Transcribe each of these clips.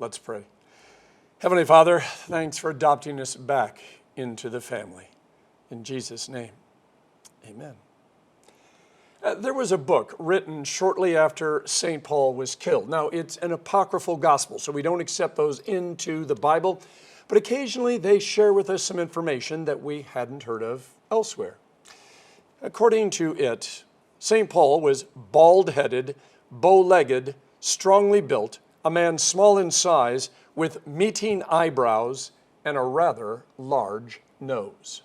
Let's pray. Heavenly Father, thanks for adopting us back into the family. In Jesus' name, amen. There was a book written shortly after St. Paul was killed. Now, it's an apocryphal gospel, so we don't accept those into the Bible, but occasionally they share with us some information that we hadn't heard of elsewhere. According to it, St. Paul was bald-headed, bow-legged, strongly built, a man small in size with meeting eyebrows and a rather large nose.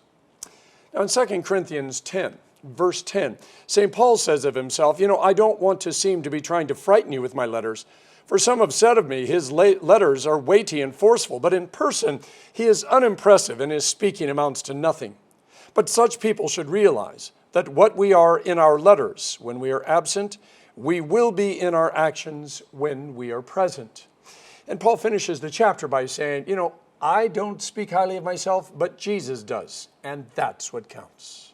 Now in 2 Corinthians 10, verse 10, St. Paul says of himself, I don't want to seem to be trying to frighten you with my letters, for some have said of me, his letters are weighty and forceful, but in person he is unimpressive and his speaking amounts to nothing. But such people should realize that what we are in our letters when we are absent, we will be in our actions when we are present. And Paul finishes the chapter by saying, I don't speak highly of myself, but Jesus does, and that's what counts.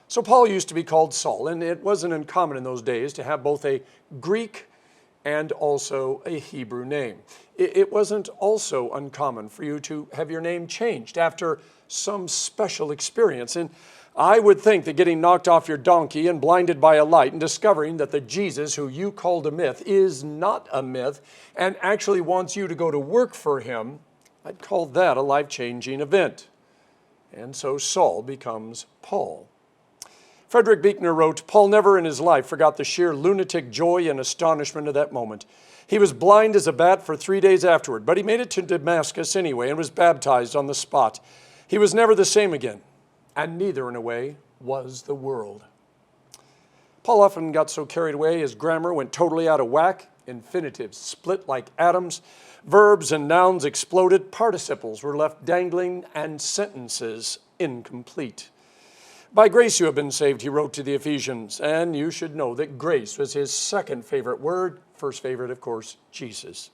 So Paul used to be called Saul, and it wasn't uncommon in those days to have both a Greek and also a Hebrew name. It wasn't also uncommon for you to have your name changed after some special experience. And I would think that getting knocked off your donkey and blinded by a light and discovering that the Jesus who you called a myth is not a myth and actually wants you to go to work for him, I'd call that a life-changing event. And so Saul becomes Paul. Frederick Buechner wrote, Paul never in his life forgot the sheer lunatic joy and astonishment of that moment. He was blind as a bat for 3 days afterward, but he made it to Damascus anyway and was baptized on the spot. He was never the same again. And neither, in a way, was the world. Paul often got so carried away, his grammar went totally out of whack. Infinitives split like atoms. Verbs and nouns exploded. Participles were left dangling, and sentences incomplete. By grace you have been saved, he wrote to the Ephesians, and you should know that grace was his second favorite word. First favorite, of course, Jesus.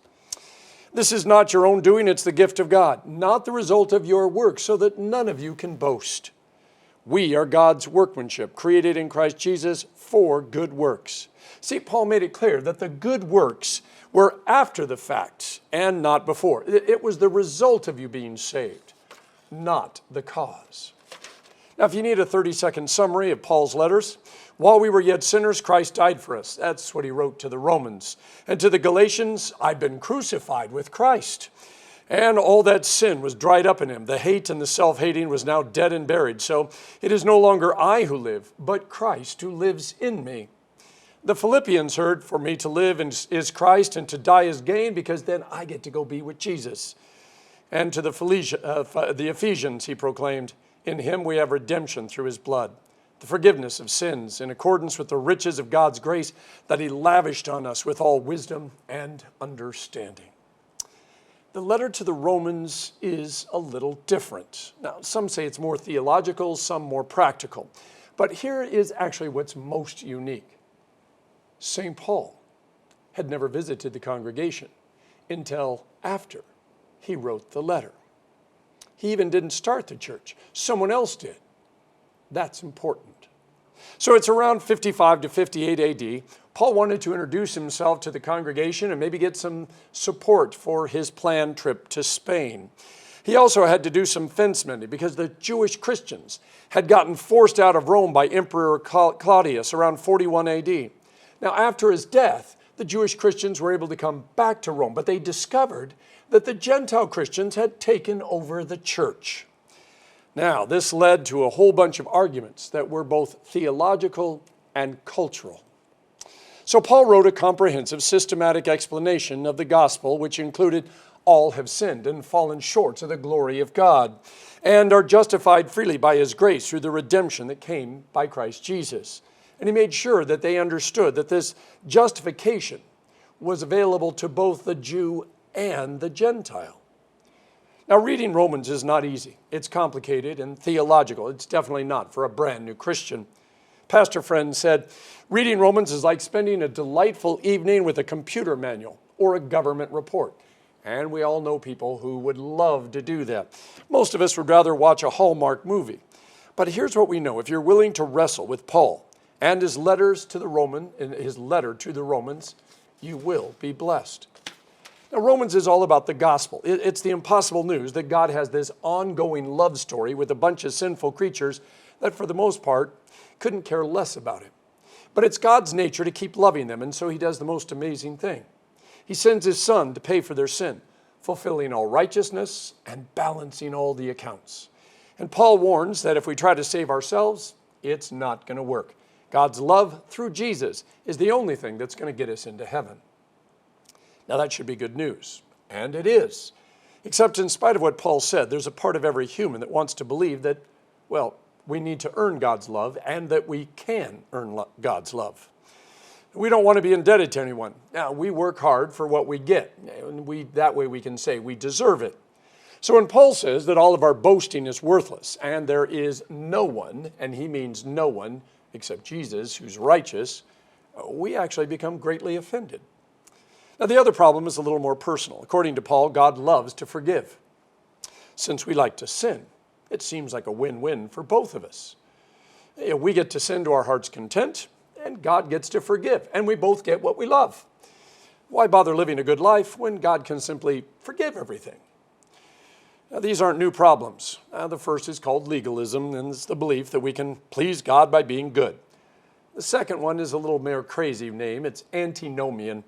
This is not your own doing, it's the gift of God, not the result of your work, so that none of you can boast. We are God's workmanship, created in Christ Jesus for good works. See, Paul made it clear that the good works were after the fact and not before. It was the result of you being saved, not the cause. Now, if you need a 30-second summary of Paul's letters, while we were yet sinners, Christ died for us. That's what he wrote to the Romans. And to the Galatians, I've been crucified with Christ. And all that sin was dried up in him. The hate and the self-hating was now dead and buried. So it is no longer I who live, but Christ who lives in me. The Philippians heard, for me to live is Christ and to die is gain, because then I get to go be with Jesus. And to the Ephesians he proclaimed, in him we have redemption through his blood, the forgiveness of sins in accordance with the riches of God's grace that he lavished on us with all wisdom and understanding. The letter to the Romans is a little different. Now, some say it's more theological, some more practical. But here is actually what's most unique. St. Paul had never visited the congregation until after he wrote the letter. He even didn't start the church. Someone else did. That's important. So it's around 55 to 58 AD. Paul wanted to introduce himself to the congregation and maybe get some support for his planned trip to Spain. He also had to do some fence mending because the Jewish Christians had gotten forced out of Rome by Emperor Claudius around 41 AD. Now, after his death, the Jewish Christians were able to come back to Rome, but they discovered that the Gentile Christians had taken over the church. Now, this led to a whole bunch of arguments that were both theological and cultural. So Paul wrote a comprehensive, systematic explanation of the gospel, which included all have sinned and fallen short of the glory of God, and are justified freely by his grace through the redemption that came by Christ Jesus. And he made sure that they understood that this justification was available to both the Jew and the Gentile. Now, reading Romans is not easy. It's complicated and theological. It's definitely not for a brand new Christian. Pastor friend said, reading Romans is like spending a delightful evening with a computer manual or a government report. And we all know people who would love to do that. Most of us would rather watch a Hallmark movie. But here's what we know. If you're willing to wrestle with Paul and his letter to the Romans, you will be blessed. Now, Romans is all about the gospel. It's the impossible news that God has this ongoing love story with a bunch of sinful creatures that, for the most part, couldn't care less about him. But it's God's nature to keep loving them, and so he does the most amazing thing. He sends his son to pay for their sin, fulfilling all righteousness and balancing all the accounts. And Paul warns that if we try to save ourselves, it's not going to work. God's love through Jesus is the only thing that's going to get us into heaven. Now that should be good news, and it is. Except in spite of what Paul said, there's a part of every human that wants to believe that, well, we need to earn God's love and that we can earn God's love. We don't want to be indebted to anyone. Now, we work hard for what we get, and that way we can say we deserve it. So when Paul says that all of our boasting is worthless and there is no one, and he means no one except Jesus who's righteous, we actually become greatly offended. Now, the other problem is a little more personal. According to Paul, God loves to forgive. Since we like to sin, it seems like a win-win for both of us. We get to sin to our heart's content, and God gets to forgive, and we both get what we love. Why bother living a good life when God can simply forgive everything? Now, these aren't new problems. The first is called legalism, and it's the belief that we can please God by being good. The second one is a little more crazy name. It's antinomian.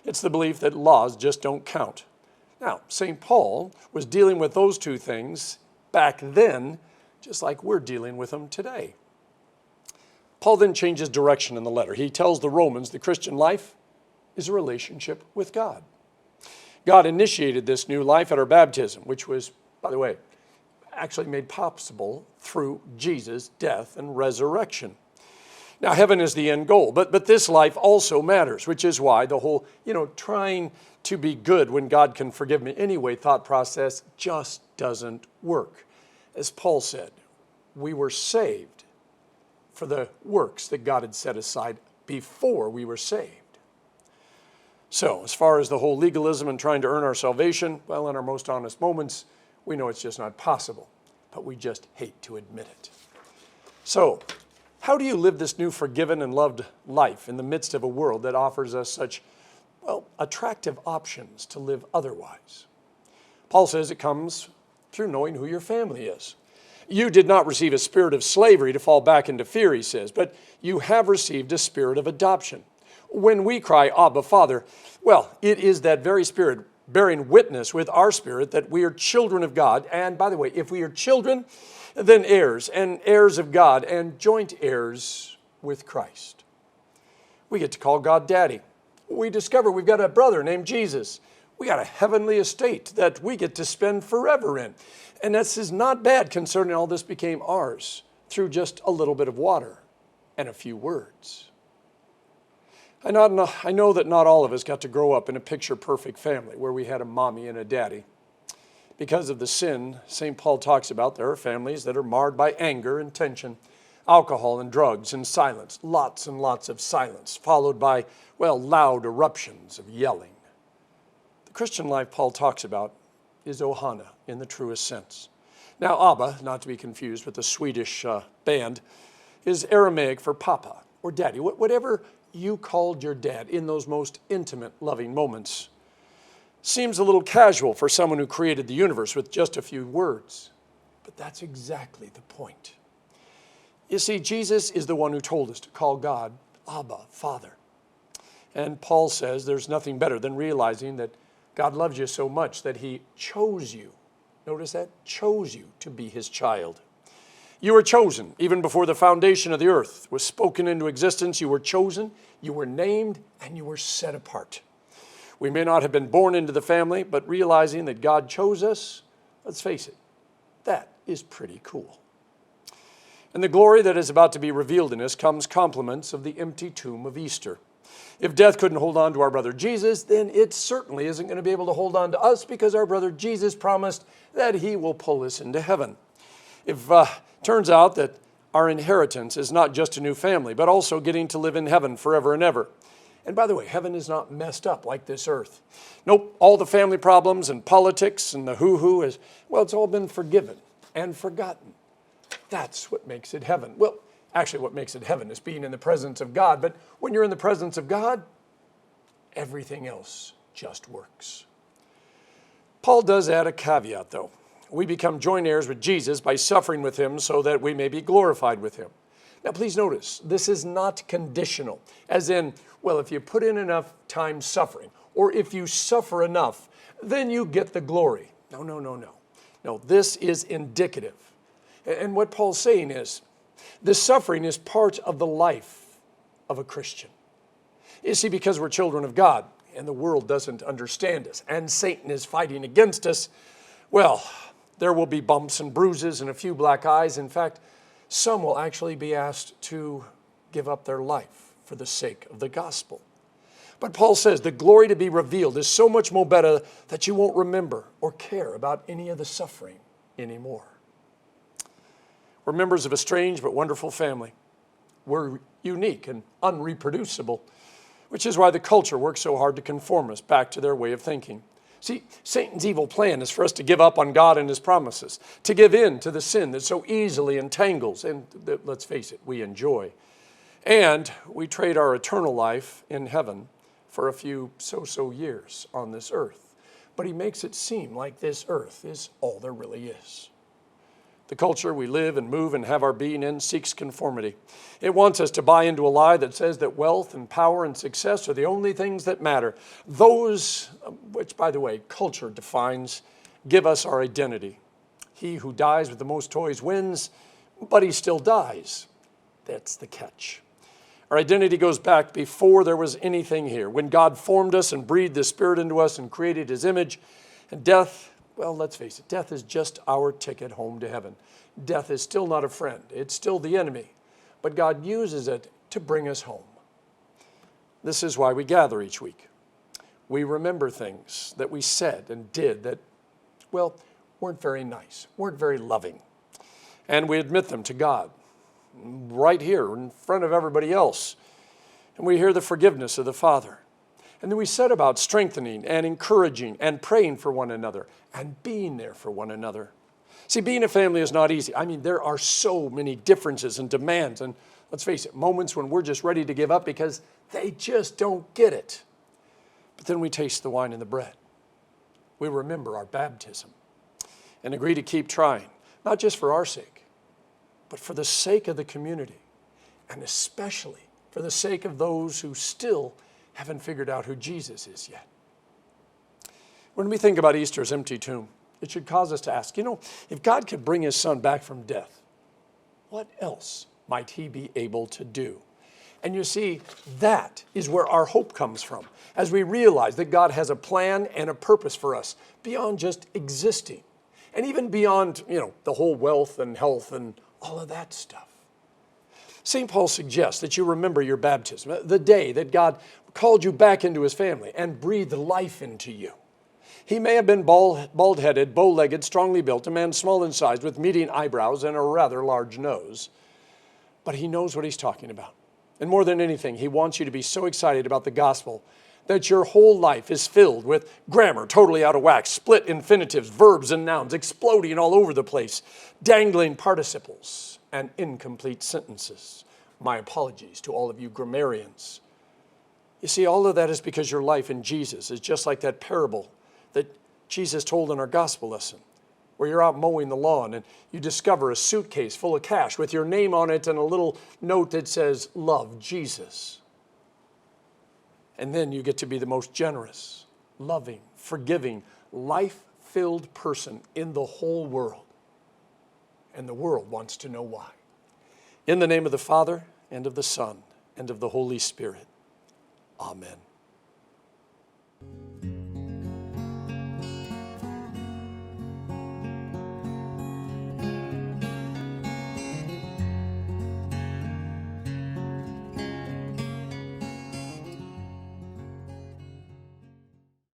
It's the belief that laws just don't count. Now, St. Paul was dealing with those two things back then, just like we're dealing with them today. Paul then changes direction in the letter. He tells the Romans the Christian life is a relationship with God. God initiated this new life at our baptism, which was, by the way, actually made possible through Jesus' death and resurrection. Now, heaven is the end goal, but this life also matters, which is why the whole, trying to be good when God can forgive me anyway thought process just doesn't work. As Paul said, we were saved for the works that God had set aside before we were saved. So, as far as the whole legalism and trying to earn our salvation, well, in our most honest moments, we know it's just not possible, but we just hate to admit it. So, how do you live this new forgiven and loved life in the midst of a world that offers us such, attractive options to live otherwise? Paul says it comes through knowing who your family is. You did not receive a spirit of slavery to fall back into fear, he says, but you have received a spirit of adoption. When we cry, Abba, Father, well, it is that very spirit bearing witness with our spirit that we are children of God. And by the way, if we are children, then heirs, and heirs of God, and joint heirs with Christ. We get to call God Daddy. We discover we've got a brother named Jesus. We got a heavenly estate that we get to spend forever in. And this is not bad concerning all this became ours through just a little bit of water and a few words. I know that not all of us got to grow up in a picture-perfect family where we had a mommy and a daddy. Because of the sin St. Paul talks about, there are families that are marred by anger and tension, alcohol and drugs and silence, lots and lots of silence, followed by, loud eruptions of yelling. The Christian life Paul talks about is ohana in the truest sense. Now, Abba, not to be confused with the Swedish band, is Aramaic for papa or daddy, whatever you called your dad in those most intimate, loving moments. Seems a little casual for someone who created the universe with just a few words, but that's exactly the point. You see, Jesus is the one who told us to call God Abba, Father. And Paul says there's nothing better than realizing that God loves you so much that he chose you. Notice that? Chose you to be his child. You were chosen even before the foundation of the earth was spoken into existence. You were chosen, you were named, and you were set apart. We may not have been born into the family, but realizing that God chose us, let's face it, that is pretty cool. And the glory that is about to be revealed in us comes compliments of the empty tomb of Easter. If death couldn't hold on to our brother Jesus, then it certainly isn't going to be able to hold on to us because our brother Jesus promised that he will pull us into heaven. If turns out that our inheritance is not just a new family, but also getting to live in heaven forever and ever. And by the way, heaven is not messed up like this earth. Nope, all the family problems and politics and the hoo-hoo is, it's all been forgiven and forgotten. That's what makes it heaven. Well, actually what makes it heaven is being in the presence of God. But when you're in the presence of God, everything else just works. Paul does add a caveat, though. We become joint heirs with Jesus by suffering with him so that we may be glorified with him. Now, please notice, this is not conditional, as in, well, if you put in enough time suffering, or if you suffer enough, then you get the glory. No. No, this is indicative. And what Paul's saying is, this suffering is part of the life of a Christian. You see, because we're children of God, and the world doesn't understand us, and Satan is fighting against us, well, there will be bumps and bruises and a few black eyes. In fact, some will actually be asked to give up their life for the sake of the gospel. But Paul says the glory to be revealed is so much more better that you won't remember or care about any of the suffering anymore. We're members of a strange but wonderful family. We're unique and unreproducible, which is why the culture works so hard to conform us back to their way of thinking. See, Satan's evil plan is for us to give up on God and his promises, to give in to the sin that so easily entangles, and let's face it, we enjoy. And we trade our eternal life in heaven for a few so-so years on this earth. But he makes it seem like this earth is all there really is. The culture we live and move and have our being in seeks conformity. It wants us to buy into a lie that says that wealth and power and success are the only things that matter. Those, which by the way, culture defines, give us our identity. He who dies with the most toys wins, but he still dies. That's the catch. Our identity goes back before there was anything here, when God formed us and breathed the Spirit into us and created his image. And death, well, let's face it, death is just our ticket home to heaven. Death is still not a friend. It's still the enemy. But God uses it to bring us home. This is why we gather each week. We remember things that we said and did that, well, weren't very nice, weren't very loving. And we admit them to God right here in front of everybody else. And we hear the forgiveness of the Father. And then we set about strengthening and encouraging and praying for one another and being there for one another. See, being a family is not easy. I mean, there are so many differences and demands. And let's face it, moments when we're just ready to give up because they just don't get it. But then we taste the wine and the bread. We remember our baptism and agree to keep trying, not just for our sake, but for the sake of the community, and especially for the sake of those who still haven't figured out who Jesus is yet. When we think about Easter's empty tomb, it should cause us to ask, if God could bring his son back from death, what else might he be able to do? And you see, that is where our hope comes from, as we realize that God has a plan and a purpose for us beyond just existing, and even beyond, the whole wealth and health and all of that stuff. St. Paul suggests that you remember your baptism, the day that God called you back into his family and breathed life into you. He may have been bald-headed, bow-legged, strongly built, a man small in size with meeting eyebrows and a rather large nose. But he knows what he's talking about. And more than anything, he wants you to be so excited about the gospel that your whole life is filled with grammar totally out of whack, split infinitives, verbs and nouns exploding all over the place, dangling participles and incomplete sentences. My apologies to all of you grammarians. You see, all of that is because your life in Jesus is just like that parable that Jesus told in our gospel lesson, where you're out mowing the lawn and you discover a suitcase full of cash with your name on it and a little note that says, "Love Jesus." And then you get to be the most generous, loving, forgiving, life-filled person in the whole world. And the world wants to know why. In the name of the Father, and of the Son, and of the Holy Spirit. Amen.